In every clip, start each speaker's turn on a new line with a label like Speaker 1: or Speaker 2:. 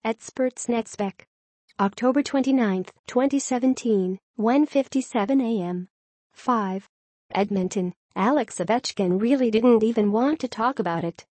Speaker 1: at Sportsnet. October 29, 2017, 1:57 a.m. 5. Edmonton. Alex Ovechkin really didn't even want to talk about it.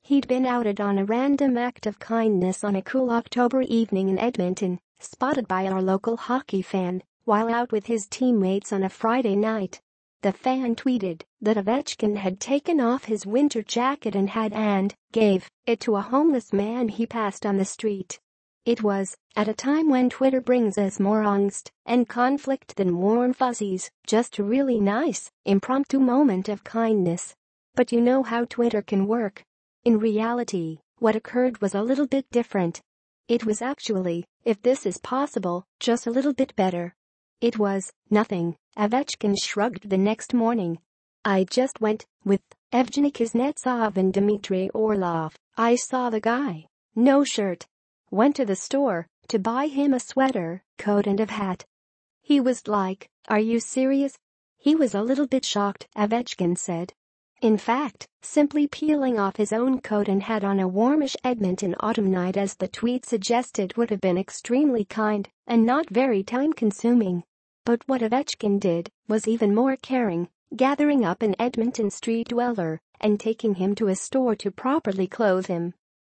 Speaker 1: He'd been outed on a random act of kindness on a cool October evening in Edmonton, spotted by our local hockey fan, while out with his teammates on a Friday night. The fan tweeted that Ovechkin had taken off his winter jacket and gave it to a homeless man he passed on the street. It was, at a time when Twitter brings us more angst and conflict than warm fuzzies, just a really nice, impromptu moment of kindness. But you know how Twitter can work. In reality, what occurred was a little bit different. It was actually, if this is possible, just a little bit better. It was nothing, Ovechkin shrugged the next morning. I just went with Evgeny Kuznetsov and Dmitry Orlov. I saw the guy. No shirt. Went to the store to buy him a sweater, coat and a hat. He was like, "Are you serious?" He was a little bit shocked, Ovechkin said. In fact, simply peeling off his own coat and hat on a warmish Edmonton autumn night, as the tweet suggested, would have been extremely kind and not very time-consuming. But what Ovechkin did was even more caring, gathering up an Edmonton street dweller and taking him to a store to properly clothe him.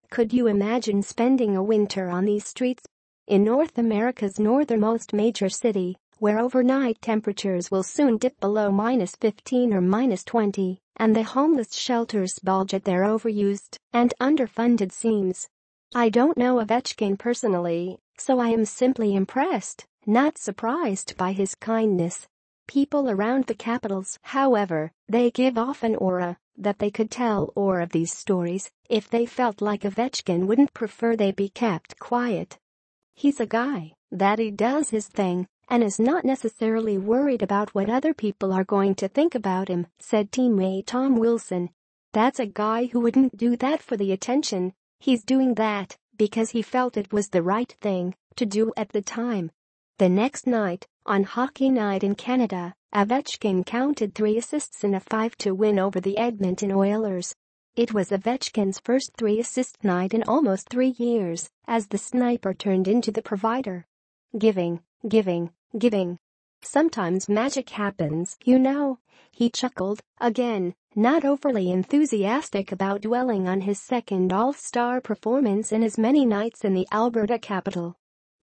Speaker 1: Could you imagine spending a winter on these streets? In North America's northernmost major city, where overnight temperatures will soon dip below -15 or -20, and the homeless shelters bulge at their overused and underfunded seams. I don't know Ovechkin personally, so I am simply impressed, not surprised by his kindness. People around the Capitals, however, they give off an aura that they could tell more of these stories if they felt like Ovechkin wouldn't prefer they be kept quiet. He's a guy that he does his thing and is not necessarily worried about what other people are going to think about him, said teammate Tom Wilson. That's a guy who wouldn't do that for the attention. He's doing that because he felt it was the right thing to do at the time. The next night, on Hockey Night in Canada, Ovechkin counted 3 assists in a 5-2 win over the Edmonton Oilers. It was Ovechkin's first 3-assist night in almost 3 years, as the sniper turned into the provider. Giving. Sometimes magic happens, you know. He chuckled, again, not overly enthusiastic about dwelling on his second All-Star performance in as many nights in the Alberta capital.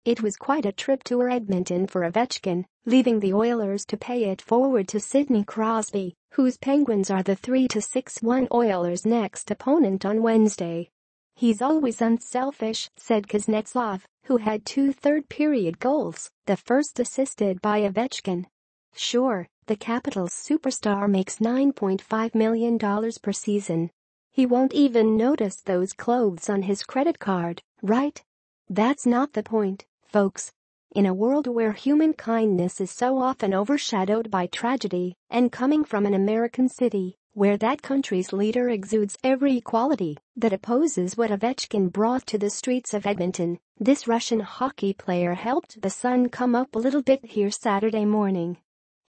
Speaker 1: It was quite a trip to Edmonton for Ovechkin, leaving the Oilers to pay it forward to Sidney Crosby, whose Penguins are the 3-6-1 Oilers' next opponent on Wednesday. He's always unselfish, said Kuznetsov, who had 2 third-period goals, the first assisted by Ovechkin. Sure, the Capitals superstar makes $9.5 million per season. He won't even notice those clothes on his credit card, right? That's not the point, folks. In a world where human kindness is so often overshadowed by tragedy, and coming from an American city where that country's leader exudes every quality that opposes what Ovechkin brought to the streets of Edmonton, this Russian hockey player helped the sun come up a little bit here Saturday morning.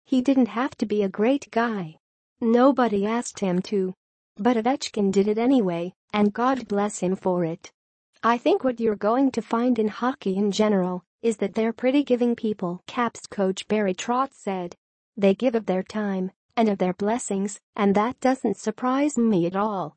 Speaker 1: He didn't have to be a great guy. Nobody asked him to. But Ovechkin did it anyway, and God bless him for it. I think what you're going to find in hockey in general is that they're pretty giving people, Caps coach Barry Trotz said. They give of their time and of their blessings, and that doesn't surprise me at all.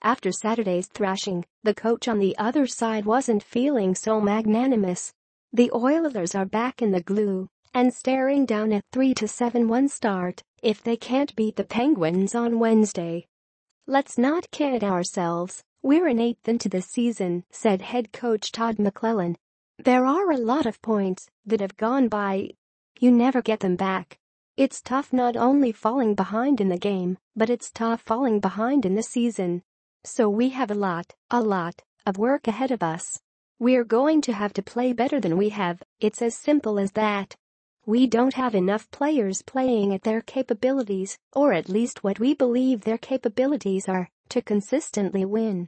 Speaker 1: After Saturday's thrashing, the coach on the other side wasn't feeling so magnanimous. The Oilers are back in the glue and staring down a 3-7-1 start if they can't beat the Penguins on Wednesday. Let's not kid ourselves. We're an 8th into the season, said head coach Todd McClellan. There are a lot of points that have gone by. You never get them back. It's tough not only falling behind in the game, but it's tough falling behind in the season. So we have a lot of work ahead of us. We're going to have to play better than we have. It's as simple as that. We don't have enough players playing at their capabilities, or at least what we believe their capabilities are, to consistently win.